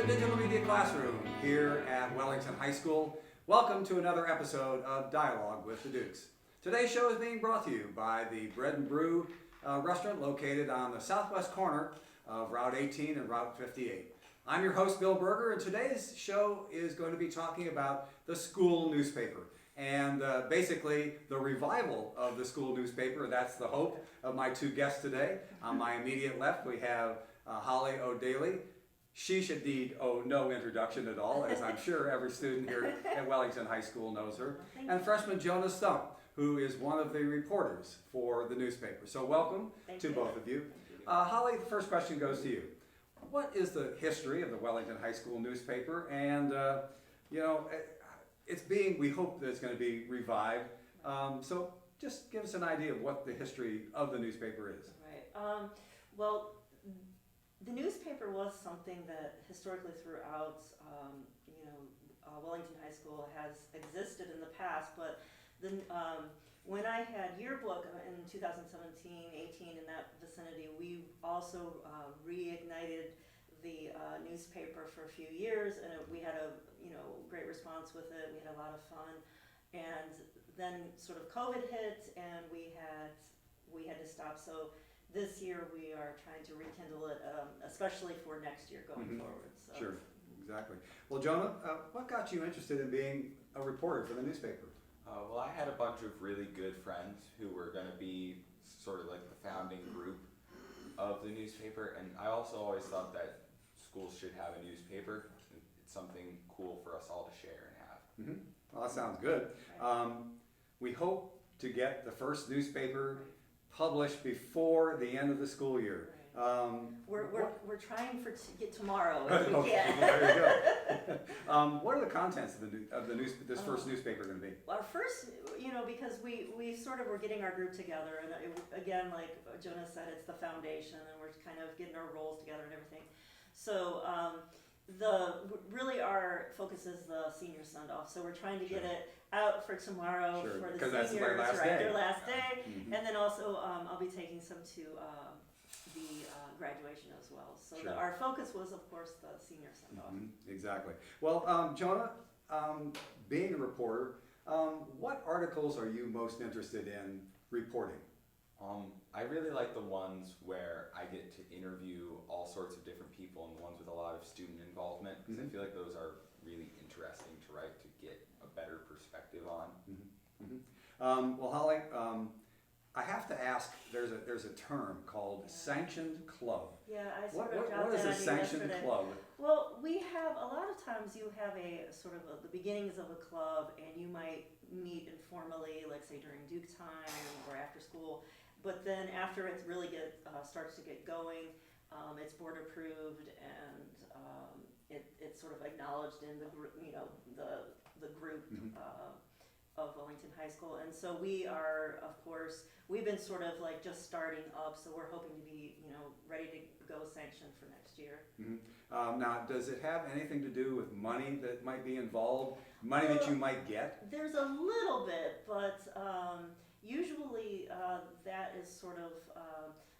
the Digital Media Classroom here at Wellington High School. Welcome to another episode of Dialogue with the Dukes. Today's show is being brought to you by the Bread and Brew restaurant located on the southwest corner of Route 18 and Route 58. I'm your host, Bill Berger, and today's show is going to be talking about the school newspaper and basically the revival of the school newspaper. That's the hope of my two guests today. On my immediate left, we have Holly O'Daley. She should need no introduction at all, as I'm sure every student here at Wellington High School knows her. And freshman Jonah Stump, who is one of the reporters for the newspaper. So welcome to both of you. Holly, the first question goes to you. What is the history of the Wellington High School newspaper? And, we hope that it's going to be revived. So just give us an idea of what the history of the newspaper is. Right. Well, the newspaper was something that historically throughout, Wellington High School has existed in the past, but when I had yearbook in 2017-18 in that vicinity, we also reignited the newspaper for a few years, and we had a great response with it. We had a lot of fun, and then sort of COVID hit, and we had to stop. So this year we are trying to rekindle it, especially for next year going forward. So. Sure, exactly. Well, Jonah, what got you interested in being a reporter for the newspaper? Well, I had a bunch of really good friends who were going to be sort of like the founding group of the newspaper, and I also always thought that schools should have a newspaper. It's something cool for us all to share and have. Well, that sounds good. We hope to get the first newspaper published before the end of the school year. We're trying to get tomorrow if we can. There you go. What are the contents of this first newspaper going to be? Our first, because we sort of were getting our group together, and again, like Jonah said, it's the foundation, and we're kind of getting our roles together and everything. So our focus is the senior send-off. So we're trying to get it out for tomorrow for the seniors, their last day, and then also I'll be taking some to the graduation as well. So our focus was, of course, the senior send-off. Exactly. Well, Jonah, being a reporter, what articles are you most interested in reporting? I really like the ones where I get to interview all sorts of different people and the ones with a lot of student involvement, because I feel like those are really interesting to write to get a better perspective on. Well, Holly, I have to ask, there's a term called sanctioned club. Yeah, I What that is a sanctioned yesterday. club? Well, we have, a lot of times you have a sort of the beginnings of a club, and you might meet informally, like say during Duke time or after school, but then after it really starts to get going, it's board approved, and it's sort of acknowledged in the group, the group of Wellington High School. And so we are, of course, we've been sort of like just starting up, so we're hoping to be, ready to go sanctioned for next year. Now, does it have anything to do with money that might be involved? Money that you might get? There's a little bit, but usually that is sort of,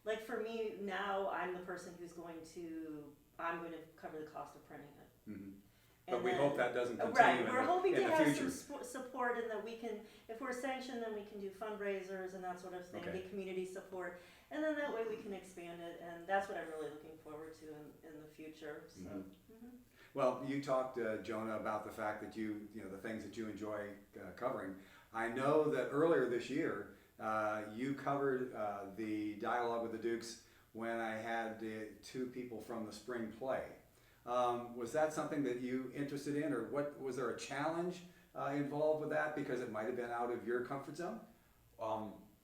like for me now, I'm the person who's going to cover the cost of printing it. But we hope that doesn't continue right, we're hoping to in the have future. some support, and that we can, if we're sanctioned, then we can do fundraisers and that sort of thing, get community support, and then that way we can expand it, and that's what I'm really looking forward to in the future. So. Well, you talked, Jonah, about the fact that the things that you enjoy covering. I know that earlier this year, you covered the Dialogue with the Dukes when I had two people from the spring play. Was that something that you interested in, or was there a challenge involved with that because it might have been out of your comfort zone?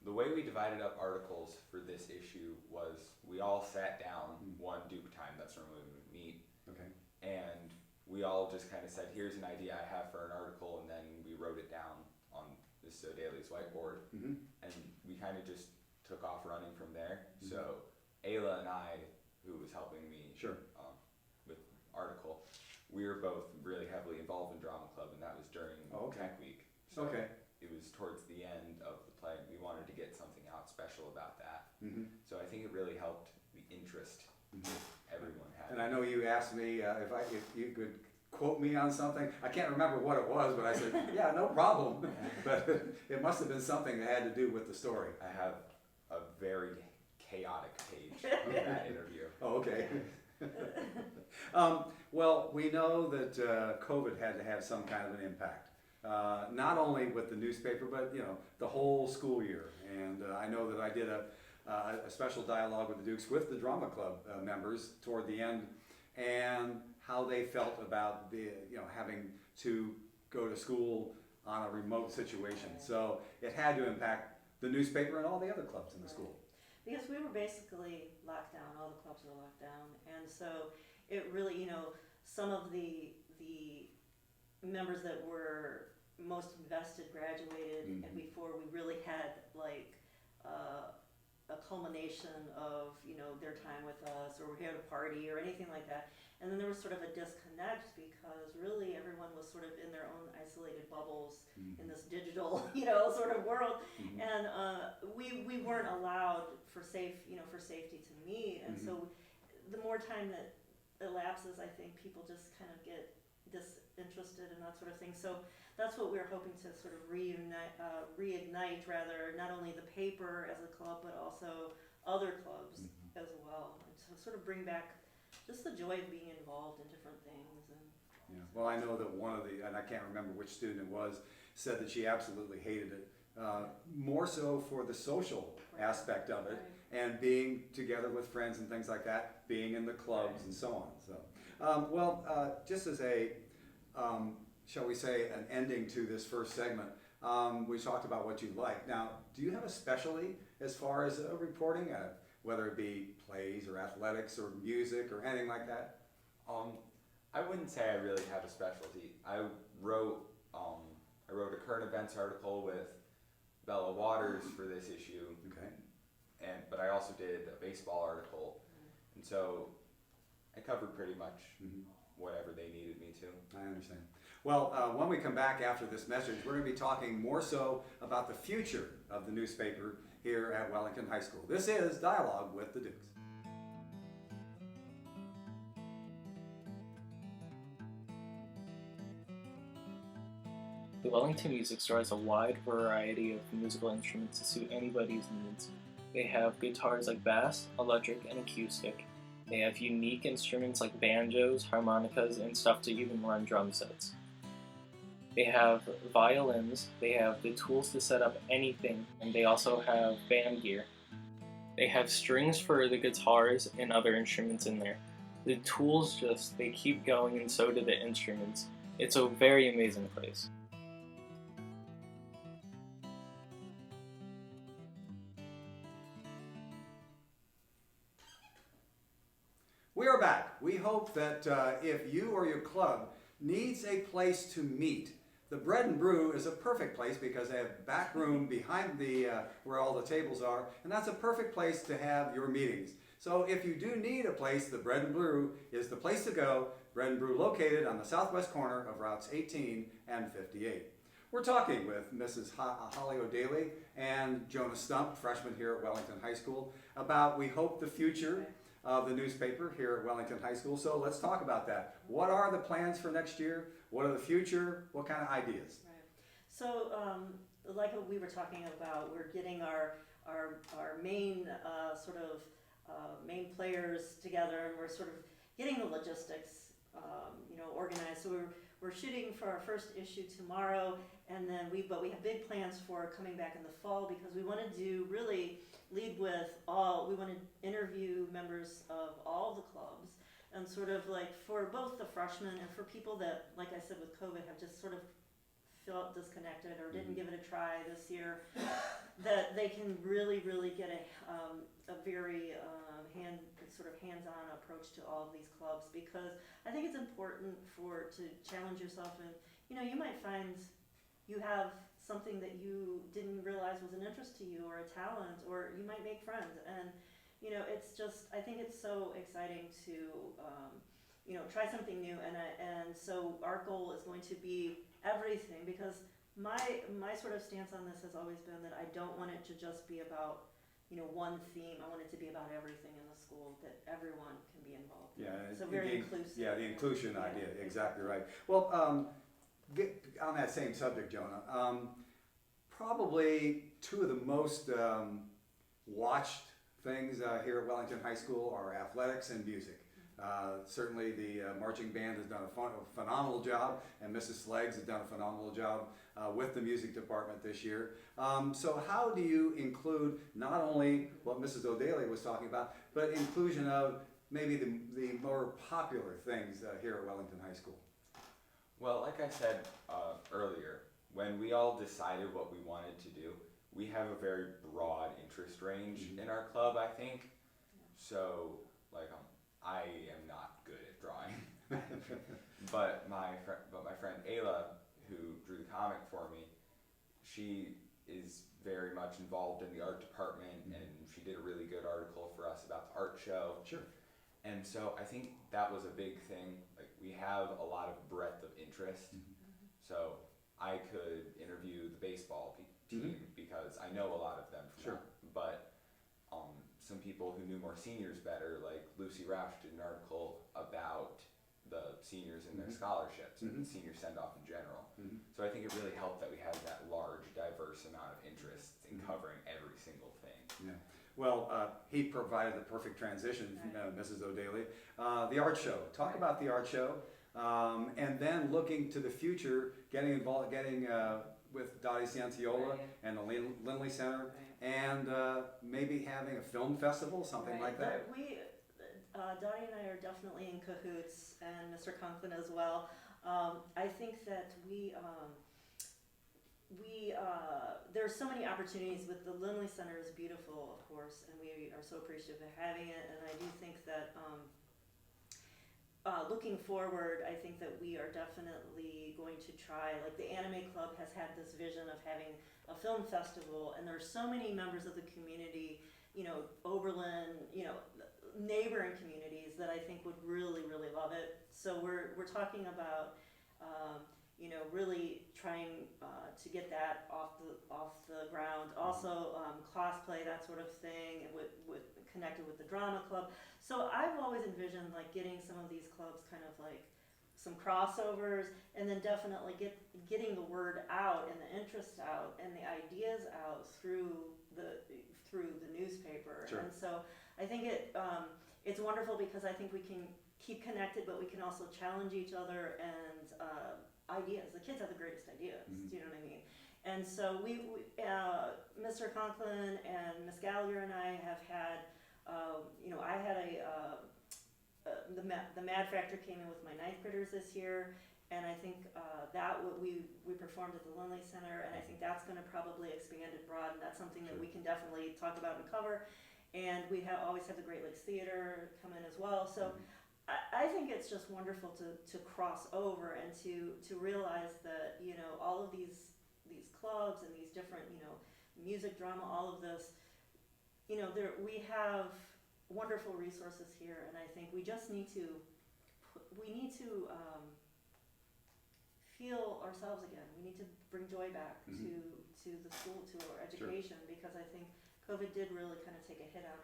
The way we divided up articles for this issue was we all sat down one Duke time, that's normally when we meet, and we all just kind of said, here's an idea I have for an article, and then we wrote it down on Mrs. O'Daley's whiteboard, and we kind of just took off running from there. So Ayla and I, who was helping me with article, we were both really heavily involved in drama club, and that was during Tech Week. So it was towards the end of the play. We wanted to get something out special about that. So I think it really helped the interest everyone had. And I know you asked me if you could quote me on something. I can't remember what it was, but I said, yeah, no problem. But it must have been something that had to do with the story. I have a very chaotic page in that interview. Oh, okay. Well, we know that COVID had to have some kind of an impact, not only with the newspaper, but the whole school year. And I know that I did a special dialogue with the Dukes with the drama club members toward the end, and how they felt about the having to go to school on a remote situation. So it had to impact the newspaper and all the other clubs in the school. Because we were basically locked down, all the clubs were locked down, and so it really, some of the members that were most invested graduated, and before we really had like a culmination of their time with us, or we had a party or anything like that. And then there was sort of a disconnect because really everyone was sort of in their own isolated bubbles in this digital, sort of world. And we weren't allowed for safety to meet. And so the more time that elapses, I think people just kind of get disinterested and that sort of thing. So that's what we're hoping to sort of reignite rather, not only the paper as a club, but also other clubs as well. And to sort of bring back just the joy of being involved in different things. And well, I know that one of the, and I can't remember which student it was, said that she absolutely hated it, more so for the social aspect of it, and being together with friends and things like that, being in the clubs and so on. So, just as a, shall we say, an ending to this first segment, we talked about what you like. Now, do you have a specialty as far as reporting, whether it be plays or athletics or music or anything like that? I wouldn't say I really have a specialty. I wrote a current events article with Bella Waters for this issue. Okay. But I also did a baseball article, and so I covered pretty much whatever they needed me to. I understand. Well, when we come back after this message, we're going to be talking more so about the future of the newspaper here at Wellington High School. This is Dialogue with the Dukes. The Wellington Music Store has a wide variety of musical instruments to suit anybody's needs. They have guitars like bass, electric, and acoustic. They have unique instruments like banjos, harmonicas, and stuff to even run drum sets. They have violins, they have the tools to set up anything, and they also have band gear. They have strings for the guitars and other instruments in there. The tools they keep going, and so do the instruments. It's a very amazing place. We are back. We hope that if you or your club needs a place to meet, the Bread and Brew is a perfect place because they have a back room behind the where all the tables are, and that's a perfect place to have your meetings. So if you do need a place, the Bread and Brew is the place to go. Bread and Brew located on the southwest corner of routes 18 and 58. We're talking with Mrs. Holly O'Daley and Jonah Stump, freshman here at Wellington High School, about, we hope, the future of the newspaper here at Wellington High School. So let's talk about that. What are the plans for next year? What are the future? What kind of ideas? Right. So, like what we were talking about, we're getting our main main players together, and we're sort of getting the logistics, organized. So we're shooting for our first issue tomorrow, and then we have big plans for coming back in the fall because we want to lead with we want to interview members of all the clubs, and sort of like for both the freshmen and for people that, like I said, with COVID have just sort of felt disconnected or didn't give it a try this year, that they can really get a very hands-on approach to all of these clubs, because I think it's important to challenge yourself, and you might find you have something that you didn't realize was an interest to you, or a talent, or you might make friends, and I think it's so exciting to try something new, and so our goal is going to be everything, because my sort of stance on this has always been that I don't want it to just be about one theme. I want it to be about everything in the school, that everyone can be involved in. Yeah, So very inclusive. Yeah, the inclusion Yeah, idea, exactly right. Well, on that same subject, Jonah, probably two of the most watched things here at Wellington High School are athletics and music. Certainly the marching band has done a phenomenal job, and Mrs. Sleggs has done a phenomenal job with the music department this year. So how do you include not only what Mrs. O'Daley was talking about, but inclusion of maybe the more popular things here at Wellington High School? Well, like I said earlier, when we all decided what we wanted to do, we have a very broad interest range in our club, I think. So, like, I am not good at drawing, but my friend Ayla, who drew the comic for me, she is very much involved in the art department, and she did a really good article for us about the art show. Sure. And so I think that was a big thing. Like, we have a lot of breadth of interest. So I could interview the baseball team because I know a lot of them from Sure. that. But some people who knew more seniors better, like Lucy Roush, did an article about the seniors and their scholarships and the senior send-off in general. So I think it really helped that we had that large, diverse amount of interests in covering every single thing. Yeah. Well, he provided the perfect transition, Mrs. O'Daley. The art show. Talk about the art show, and then looking to the future, getting involved, with Dottie Cianciola and the Lindley Center, and maybe having a film festival, something like that. Dottie and I are definitely in cahoots, and Mr. Conklin as well. I think that there's so many opportunities. With the Lindley Center is beautiful, of course, and we are so appreciative of having it. And I do think that looking forward, I think that we are definitely going to try, like the Anime Club has had this vision of having a film festival, and there's so many members of the community, Oberlin, neighboring communities that I think would really, really love it. So we're talking about, really trying to get that off the ground. Also, cosplay, that sort of thing, with connected with the drama club. So I've always envisioned like getting some of these clubs kind of like some crossovers, and then definitely getting the word out and the interest out and the ideas out through the newspaper. Sure. And so I think it's wonderful because I think we can keep connected, but we can also challenge each other and ideas. The kids have the greatest ideas. Do you know what I mean? And so we Mr. Conklin and Miss Gallagher and I have had, I had the Mad Factor came in with my ninth graders this year, and I think we performed at the Lindley Center, and I think that's going to probably expand and broaden. That's something that we can definitely talk about and cover. And we always have the Great Lakes Theater come in as well. So I think it's just wonderful to cross over and to realize that, all of these clubs and these different, music, drama, all of this, we have wonderful resources here, and I think we just need to feel ourselves again. We need to bring joy back to the school, to our education, because I think COVID did really kind of take a hit on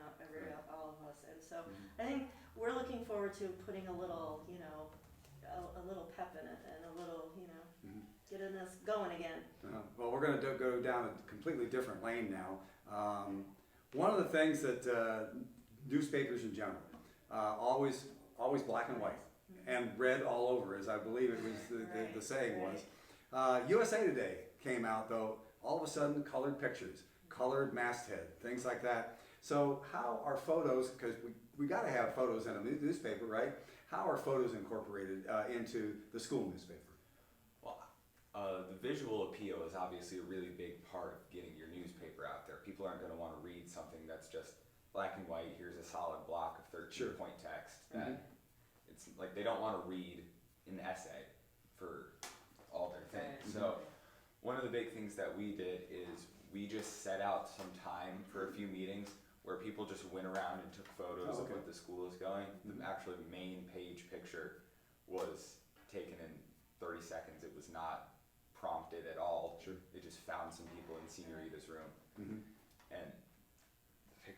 all of us, and so I think we're looking forward to putting a little, a little pep in it, and a little, getting us going again. Well, we're going to go down a completely different lane now. One of the things that newspapers in general, always black and white, and red all over, as I believe it was the saying was. USA Today came out, though, all of a sudden colored pictures, colored masthead, things like that. So how are photos, because we got to have photos in a newspaper, right? How are photos incorporated into the school newspaper? Well, the visual appeal is obviously a really big part of getting your newspaper out there. People aren't going to want to read something that's just black and white. Here's a solid block of 13-point text. That it's like they don't want to read an essay for all their things. So one of the big things that we did is we just set out some time for a few meetings where people just went around and took photos of what the school is going. The actual main page picture was taken in 30 seconds. It was not prompted at all. It just found some people in Seniorita's room. And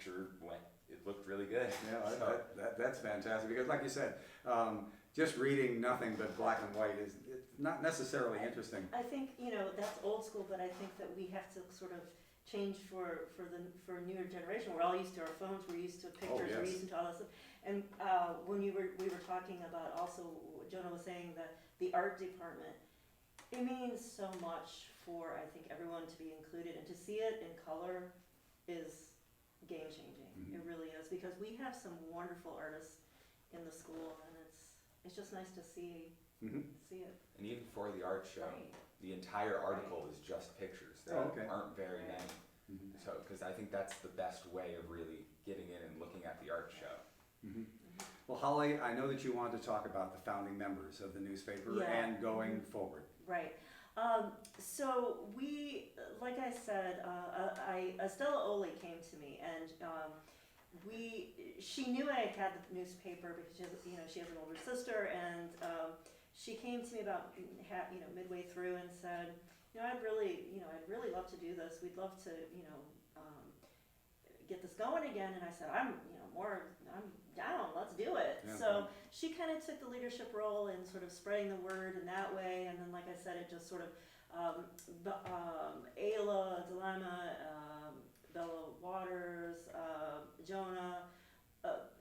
picture it looked really good. Yeah, So, that's fantastic, because like you said, just reading nothing but black and white is it's not necessarily interesting. I think, that's old school, but I think that we have to sort of change for newer generation. We're all used to our phones, we're used to pictures, yes. we're used to all that stuff. And when we were talking about also, Jonah was saying that the art department, it means so much for, I think, everyone to be included, and to see it in color is game changing. Mm-hmm. It really is, because we have some wonderful artists in the school, and it's just nice to see it. and even for the art show, Right. the entire article is just pictures. There aren't very Right. many. Mm-hmm. So, because I think that's the best way of really getting in and looking at the art show. Mm-hmm. Well, Holly, I know that you wanted to talk about the founding members of the newspaper Yeah. and going forward. Right. So we, like I said, Estella Oli came to me, and she knew I had the newspaper because she has an older sister, and she came to me about midway through and said, I'd really love to do this. We'd love to get this going again. And I said, I'm down. Let's do it. Yeah. So she kind of took the leadership role in sort of spreading the word in that way. And then, like I said, it just sort of Ayla, Delana, Bella Waters, Jonah,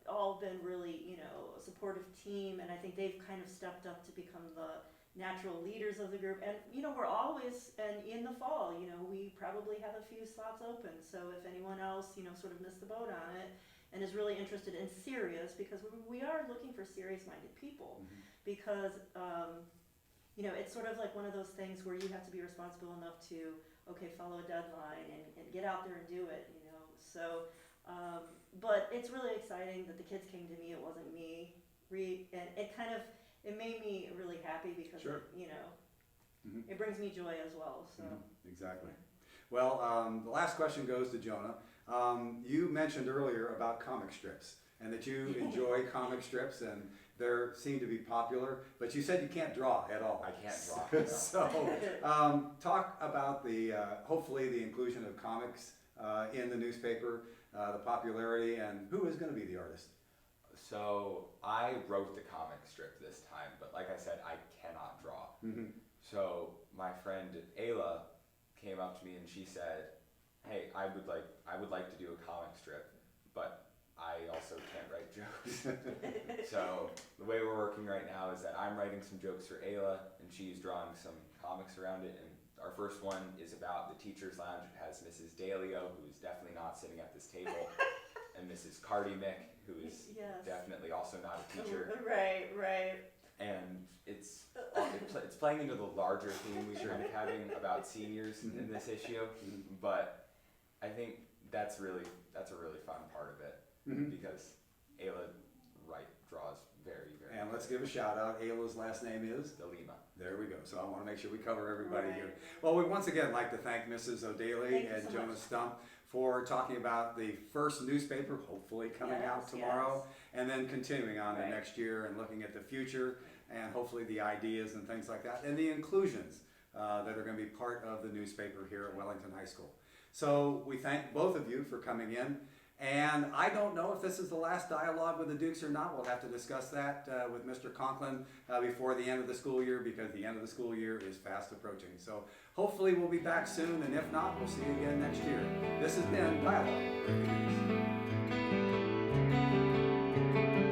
all been really, a supportive team, and I think they've kind of stepped up to become the natural leaders of the group. And we're always, and in the fall, we probably have a few slots open. So if anyone else, sort of missed the boat on it and is really interested and serious, because we are looking for serious-minded people, because it's sort of like one of those things where you have to be responsible enough to follow a deadline and get out there and do it. So. But it's really exciting that the kids came to me. It wasn't me. And it made me really happy, because Sure. It brings me joy as well. So Exactly. Well, the last question goes to Jonah. You mentioned earlier about comic strips, and that you enjoy comic strips, and they seem to be popular, but you said you can't draw at all. I can't draw. No. So talk about hopefully the inclusion of comics in the newspaper, the popularity, and who is going to be the artist. So I wrote the comic strip this time, but like I said, I cannot draw. So my friend Ayla came up to me and she said, "Hey, I would like to do a comic strip, but I also can't write jokes." So the way we're working right now is that I'm writing some jokes for Ayla, and she's drawing some comics around it. And our first one is about the teacher's lounge. It has Mrs. Dalio, who is definitely not sitting at this table, and Mrs. Cardi Mick, who is definitely also not a teacher. Right. And it's playing into the larger theme we've been having about seniors in this issue, but I think that's a really fun part of it, because Ayla draws very, very And good. let's give a shout out. Ayla's last name is? Delima. There we go. So I want to make sure we cover everybody Right. here. Well, we once again like to thank Mrs. O'Daley Thank you and so Jonah much. Stump for talking about the first newspaper, hopefully coming out tomorrow, and then continuing on to next year and looking at the future, and hopefully the ideas and things like that, and the inclusions that are going to be part of the newspaper here at Wellington High School. So we thank both of you for coming in. And I don't know if this is the last dialogue with the Dukes or not. We'll have to discuss that with Mr. Conklin before the end of the school year, because the end of the school year is fast approaching. So hopefully we'll be back soon, and if not, we'll see you again next year. This has been Dialogue with the Dukes.